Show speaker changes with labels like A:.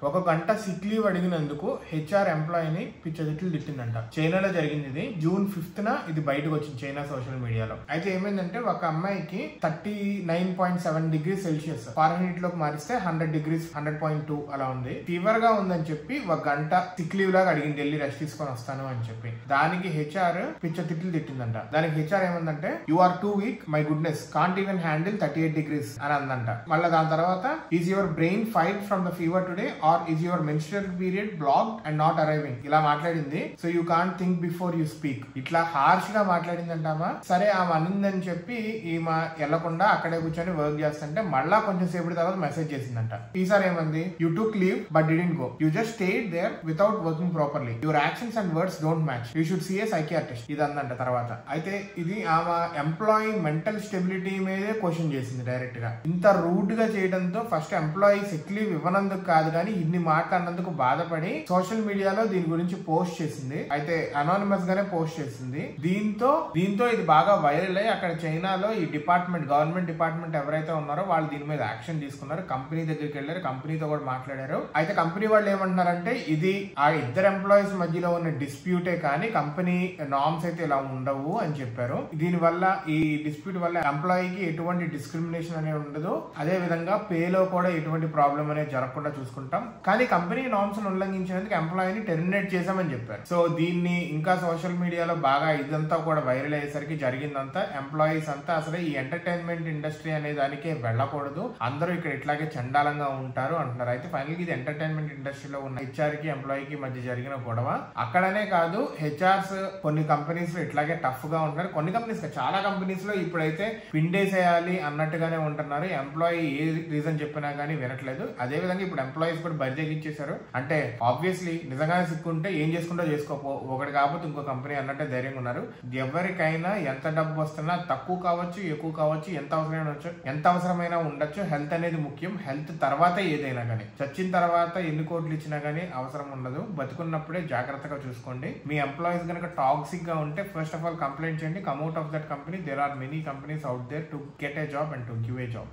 A: ఒక గంట sick leave అడిగినందుకు హెచ్ఆర్ ఎంప్లాయీని పిచ్చదిట్లు తిట్టిందంట. చైనాలో జరిగింది ఇది. June 5th ఇది బయటకు వచ్చింది చైనా సోషల్ మీడియాలో. అయితే ఏమైందంటే ఒక అమ్మాయికి 39.7 degrees Celsius ఫారెన్హీట్ లోకి మారిస్తే 100 degrees 100.2 అలా ఉంది. ఫీవర్ గా ఉందని చెప్పి ఒక గంట సిక్ లీవ్ లాగా అడిగింది, వెళ్ళి రెస్ట్ తీసుకొని వస్తాను అని చెప్పి. దానికి హెచ్ఆర్ పిచ్చ తిట్లు తిట్టిందంట. దానికి హెచ్ఆర్ ఏమందంటే you are too weak, my goodness, can't even handle 38 degrees అని అందంట. మళ్ళీ దాని తర్వాత is your brain fight from the fever today or is your menstrual period blocked and not arriving, ఇలా మాట్లాడింది. So you can't think before you speak, ఇట్లా harsh గా మాట్లాడిందంటామా. సరే ఆమె అనిందని చెప్పి ఈమె వెళ్లకుండా అక్కడే కూర్చొని వర్క్ చేస్తుంటే మళ్ళా కొంచెం సేపటి తర్వాత మెసేజ్ చేసిందంట. ఈసారి ఏమంది, you took leave but didn't go, you just stayed there without working properly, your actions and words don't match, you should see a psychiatrist, ఇది అందంట తర్వాత. అయితే ఇది ఆమె ఎంప్లాయీ మెంటల్ స్టెబిలిటీ మీదే క్వశ్చన్ చేసింది డైరెక్ట్ గా. ఇంత రూడ్ గా చేయడంతో ఫస్ట్ ఎంప్లాయీ సిక్ లీవ్ ఇవ్వనందుకు కాదు కానీ ఇన్ని మాట్లాడినందుకు బాధపడి సోషల్ మీడియాలో దీని గురించి పోస్ట్ చేసింది. అయితే అనానిమస్ గానే పోస్ట్ చేసింది. దీంతో ఇది బాగా వైరల్ అయ్యి అక్కడ చైనాలో ఈ డిపార్ట్మెంట్, గవర్నమెంట్ డిపార్ట్మెంట్ ఎవరైతే ఉన్నారో వాళ్ళు దీని మీద యాక్షన్ తీసుకున్నారు. కంపెనీ దగ్గరికి వెళ్ళారు, కంపెనీతో కూడా మాట్లాడారు. అయితే కంపెనీ వాళ్ళు ఏమంటున్నారంటే ఇది ఆ ఇద్దరు ఎంప్లాయీస్ మధ్యలో ఉన్న డిస్ప్యూటే కానీ కంపెనీ నార్మ్స్ అయితే ఇలా ఉండవు అని చెప్పారు. దీని వల్ల ఈ డిస్ప్యూట్ వల్ల ఎంప్లాయీకి ఎటువంటి డిస్క్రిమినేషన్ అనేది ఉండదు, అదే విధంగా పేలో కూడా ఎటువంటి ప్రాబ్లం అనేది జరగకుండా చూసుకుంటాం. కానీ కంపెనీ నార్మ్స్ ఉల్లంఘించినందుకు ఎంప్లాయీని టెర్మినేట్ చేశామని చెప్పారు. సో దీన్ని ఇంకా సోషల్ మీడియాలో బాగా ఇదంతా కూడా వైరల్ అయ్యేసరికి జరిగిందంతా ఎంప్లాయీస్ అంతా అసలు ఈ ఎంటర్టైన్మెంట్ ఇండస్ట్రీ అనే దానికే వెళ్ళకూడదు, అందరూ ఇక్కడ ఇట్లాగే చండాలంగా ఉంటారు అంటున్నారు. అయితే ఫైనల్ గా ఇది ఎంటర్టైన్మెంట్ ఇండస్ట్రీలో ఉన్న హెచ్ఆర్ కి ఎంప్లాయీకి మధ్య జరిగిన గొడవ. అక్కడనే కాదు, హెచ్ఆర్స్ కొన్ని కంపెనీస్ లో ఇట్లాగే టఫ్ గా ఉంటారు. కొన్ని కంపెనీస్, చాలా కంపెనీస్ లో ఇప్పుడైతే పిండేసేయాలి అన్నట్టుగానే ఉంటున్నారు. ఎంప్లాయీ ఏ రీజన్ చెప్పినా గానీ వినట్లేదు. అదే విధంగా ఇప్పుడు ఎంప్లాయీస్ కూడా బరిదెగించేశారు. అంటే ఆబ్వియస్లీ నిజంగానే సిక్కుంటే ఏం చేసుకుంటో చేసుకోపో, ఒకటి కాకపోతే ఇంకో కంపెనీ అన్నట్టే ధైర్యంగా ఉన్నారు. ఎవరికైనా ఎంత డబ్బు వస్తున్నా తక్కువ కావచ్చు ఎక్కువ కావచ్చు, ఎంత అవసరమైనా ఉండొచ్చు. హెల్త్ అనేది ముఖ్యం. హెల్త్ తర్వాత ఏదైనా కానీ, చచ్చిన తర్వాత ఎన్ని కోట్లు ఇచ్చినా గానీ అవసరం ఉండదు. బతుకున్నప్పుడే జాగ్రత్తగా చూసుకోండి. మీ ఎంప్లాయీస్ కనుక టాక్సిక్ గా ఉంటే ఫస్ట్ ఆఫ్ ఆల్ కంప్లైంట్ చేయండి. Come out of that company. There are many companies out there to get a job and to give a job.